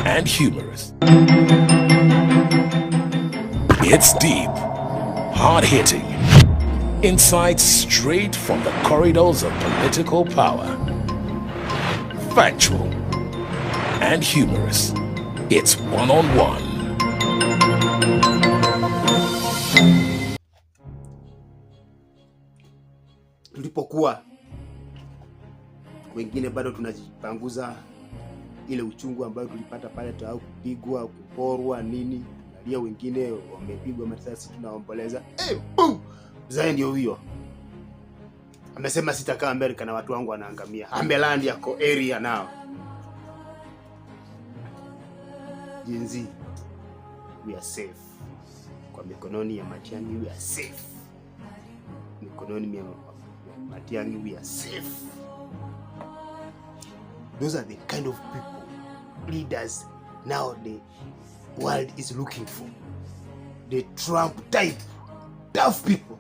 and humorous. It's deep, hard-hitting, insights straight from the corridors of political power. Factual and humorous. It's one-on-one. Tulipokuwa wengine bado tunajipanguza ile uchungu ambayo tulipata pale, au kupigwa, kuporwa nini, na wengine wamepigwa masasi, tunaomboleza. Mzee ndio huyo amesema sitakaa Amerika na watu wangu wanaangamia. Ameland yako area now. Genzi, we are safe. Kwa mikononi ya Matiangi we are safe. Mikononi ya Matiangi we are safe. Those are the kind of people, leaders now the world is looking for. The Trump type, tough people.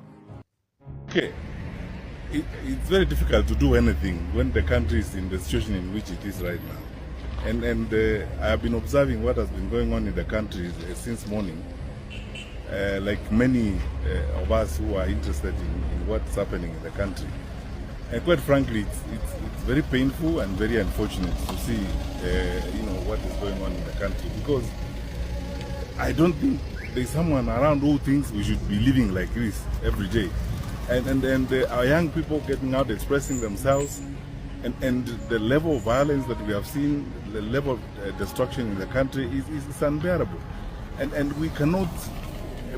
Okay, it's very difficult to do anything when the country is in the situation in which it is right now. And I have been observing what has been going on in the country since morning. Like many of us who are interested in what's happening in the country. And quite frankly, it's very painful and very unfortunate to see, what is going on in the country, because I don't think there's someone around who thinks we should be living like this every day. And our young people getting out, expressing themselves, and the level of violence that we have seen, the level of destruction in the country is unbearable. And we cannot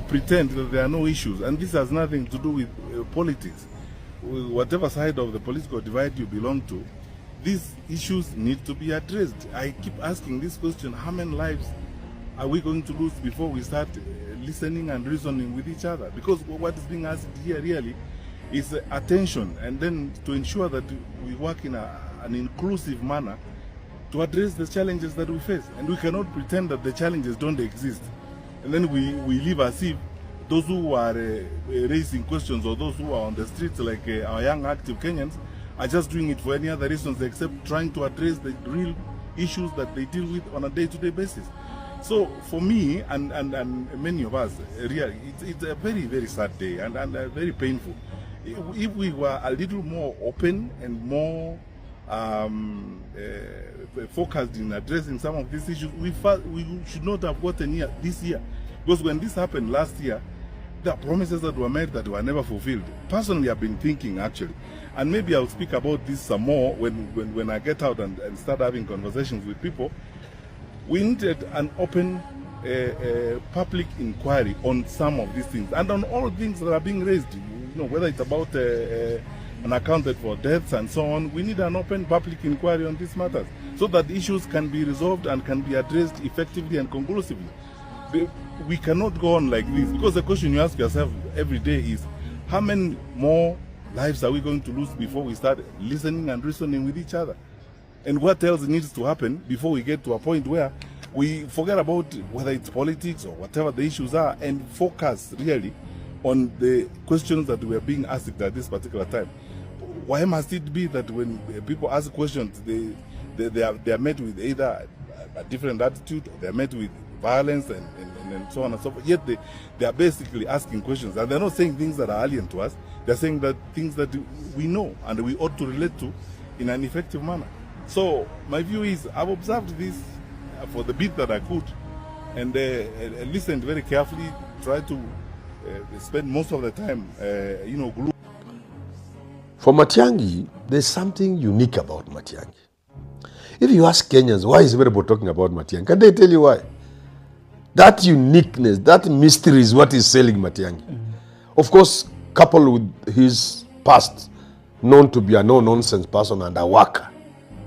pretend that there are no issues. And this has nothing to do with politics. Whatever side of the political divide you belong to, these issues need to be addressed. I keep asking this question: how many lives are we going to lose before we start listening and reasoning with each other? Because what is being asked here really is attention, and then to ensure that we work in an inclusive manner to address the challenges that we face. And we cannot pretend that the challenges don't exist, and then we live as if those who are raising questions, or those who are on the streets, like our young active Kenyans, are just doing it for any other reasons except trying to address the real issues that they deal with on a day-to-day basis. So for me and many of us, really, it's a very, very sad day and very painful. If we were a little more open and more focused in addressing some of these issues, we should not have gotten here this year. Because when this happened last year, there are promises that were made that were never fulfilled. Personally, I've been thinking, actually, and maybe I'll speak about this some more when I get out and start having conversations with people. We needed an open public inquiry on some of these things, and on all things that are being raised, whether it's about unaccounted for deaths and so on. We need an open public inquiry on these matters so that issues can be resolved and can be addressed effectively and conclusively. We cannot go on like this, because the question you ask yourself every day is, how many more lives are we going to lose before we start listening and reasoning with each other? And what else needs to happen before we get to a point where we forget about whether it's politics or whatever the issues are, and focus really on the questions that we are being asked at this particular time? Why must it be that when people ask questions, they are met with either a different attitude, they are met with violence and so on and so forth? Yet they are basically asking questions, and they're not saying things that are alien to us. They're saying that things that we know and we ought to relate to in an effective manner. So my view is, I've observed this for the bit that I could, and listened very carefully, tried to spend most of the time, glued. For Matiangi, there's something unique about Matiangi. If you ask Kenyans, why is everybody talking about Matiangi? Can they tell you why? That uniqueness, that mystery is what is selling Matiangi. Of course, coupled with his past, known to be a no-nonsense person and a worker,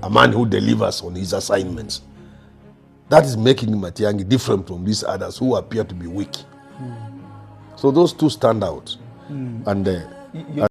a man who delivers on his assignments. That is making Matiangi different from these others who appear to be weak. So those two stand out. And